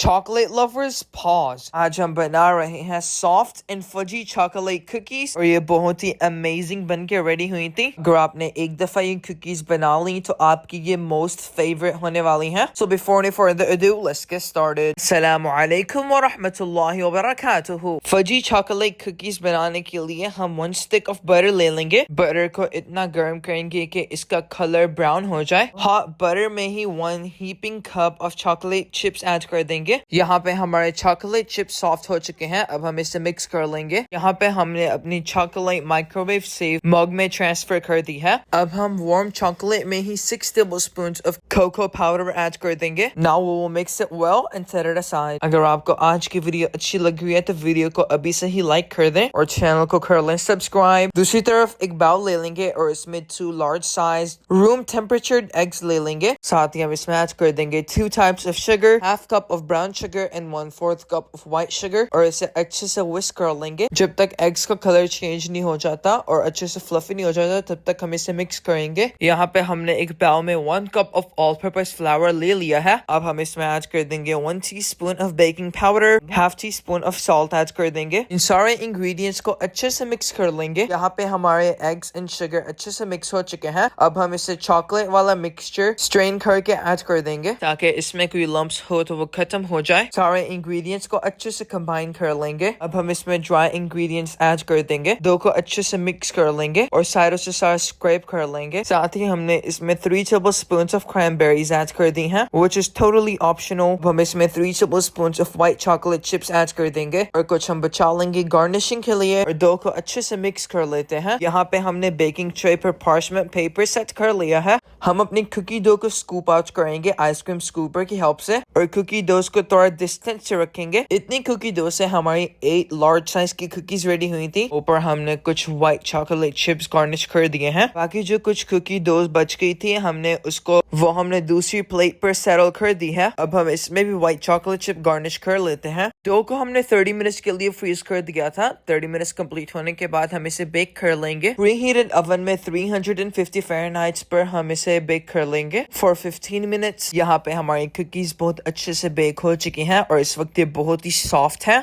Chocolate lovers pause. आज हम बना रहे हैं soft and fuzzy chocolate cookies और ये बहुत ही अमेजिंग बन के रेडी हुई थी। अगर आपने एक दफा ये कुकीज बना ली तो आपकी ये मोस्ट फेवरेट होने वाली हैं। So before any further ado let's get started. अस्सलामु अलैकुम व रहमतुल्लाहि व बरकातुहू। फजी चॉकलेट कुकीज बनाने के लिए हम 1 स्टिक ऑफ बटर ले लेंगे। बटर को इतना गर्म करेंगे कि इसका कलर ब्राउन हो जाए। हॉट बटर में ही 1 heaping cup of chocolate chips add कर देंगे। यहाँ पे हमारे चॉकलेट चिप्स सॉफ्ट हो चुके हैं। अब हम इसे मिक्स कर लेंगे। यहाँ पे हमने अपनी चॉकलेट माइक्रोवेव सेफ मग में ट्रांसफर कर दी है। अब हम वार्म चॉकलेट में ही 6 tablespoons of cocoa powder add कर देंगे। Now we will mix it well and set it aside. अगर आपको आज की वीडियो अच्छी लग रही है तो वीडियो को अभी से ही लाइक कर दें और चैनल को कर लें सब्सक्राइब। दूसरी तरफ एक बाउल ले लेंगे और इसमें 2 large size room temperatured eggs ले लेंगे। साथ ही हम इसमें ऐड कर देंगे 2 types of sugar, half cup of brown sugar and 1/4 cup of white sugar और इसे अच्छे से विस्क कर लेंगे जब तक एग्स का कलर चेंज नहीं हो जाता और अच्छे से फ्लफी नहीं हो जाता तब तक हम इसे मिक्स करेंगे। यहाँ पे हमने एक बाउल में 1 cup of all purpose flower ले लिया है। अब हम इसमें ऐड कर देंगे 1 teaspoon of baking powder, half teaspoon of salt add कर देंगे। इन सारे इंग्रेडिएंट्स को अच्छे से मिक्स कर लेंगे। यहाँ पे हमारे एग्स एंड शुगर अच्छे से मिक्स हो चुके हैं। अब हम इसे चॉकलेट वाला मिक्सचर स्ट्रेन करके ऐड कर देंगे ताकि इसमें कोई लम्प्स हो तो वो खत्म हो जाए। सारे इंग्रेडिएंट्स को अच्छे से कंबाइन कर लेंगे। अब हम इसमें ड्राई इंग्रेडिएंट्स ऐड कर देंगे। दो को अच्छे से मिक्स कर लेंगे और साइडों से सारा स्क्रैप कर लेंगे। साथ ही हमने इसमें 3 tablespoons ऑफ क्रैनबेरीज ऐड कर दी हैं व्हिच इज टोटली ऑप्शनल। हम इसमें 3 tablespoons of white chocolate chips add कर देंगे और कुछ हम बचा लेंगे गार्निशिंग के लिए और दो को अच्छे से मिक्स कर लेते हैं। यहाँ पे हमने बेकिंग ट्रे पर पार्चमेंट पेपर सेट कर लिया है। हम अपनी कुकी डो को स्कूप आउट करेंगे आइसक्रीम स्कूपर की हेल्प से और कुकी डो को थोड़ा डिस्टेंस से रखेंगे। इतनी कुकी डो से हमारी 8 लार्ज साइज की कुकीज रेडी हुई थी। ऊपर हमने कुछ व्हाइट चॉकलेट चिप्स गार्निश कर दिए हैं। बाकी जो कुछ कुकी डो बच गई थी हमने दूसरी प्लेट पर सेटल कर दी है। अब हम इसमें भी व्हाइट चॉकलेट चिप गार्निश कर लेते हैं। डो को हमने 30 मिनट्स के लिए फ्रीज कर दिया था। 30 मिनट्स कंप्लीट होने के बाद हम इसे बेक कर लेंगे। प्रीहीटेड ओवन में 350 फ़ारेनहाइट पर हम इसे बेक कर लेंगे फॉर 15 मिनट्स। यहाँ पे हमारी कुकीज बहुत अच्छे से बेक हो चुकी हैं और इस वक्त ये बहुत ही सॉफ्ट है।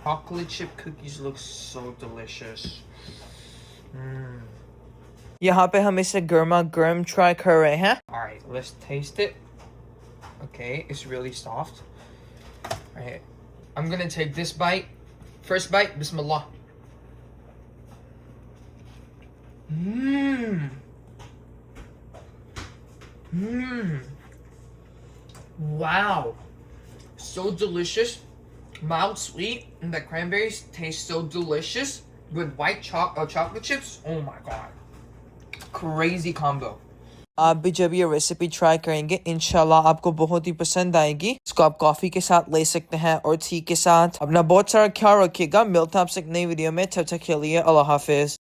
Chocolate chip cookies look so delicious. यहाँ पे हम इसे गर्मा गर्म ट्राई कर रहे हैं। Alright, let's taste it. Okay, it's really soft. Alright, I'm gonna take this bite. First bite, Bismillah. Wow, so delicious. Mild sweet and the cranberries taste so delicious with white chocolate chips. Oh my god, crazy combo. आप भी जब ये recipe try करेंगे इंशाल्लाह आपको बहुत ही पसंद आएगी। इसको आप कॉफी के साथ ले सकते हैं और टी के साथ। अपना बहुत सारा ख्याल रखिएगा। मिलता है आपसे एक नई वीडियो में। तब तक के लिए अल्लाह हाफिज।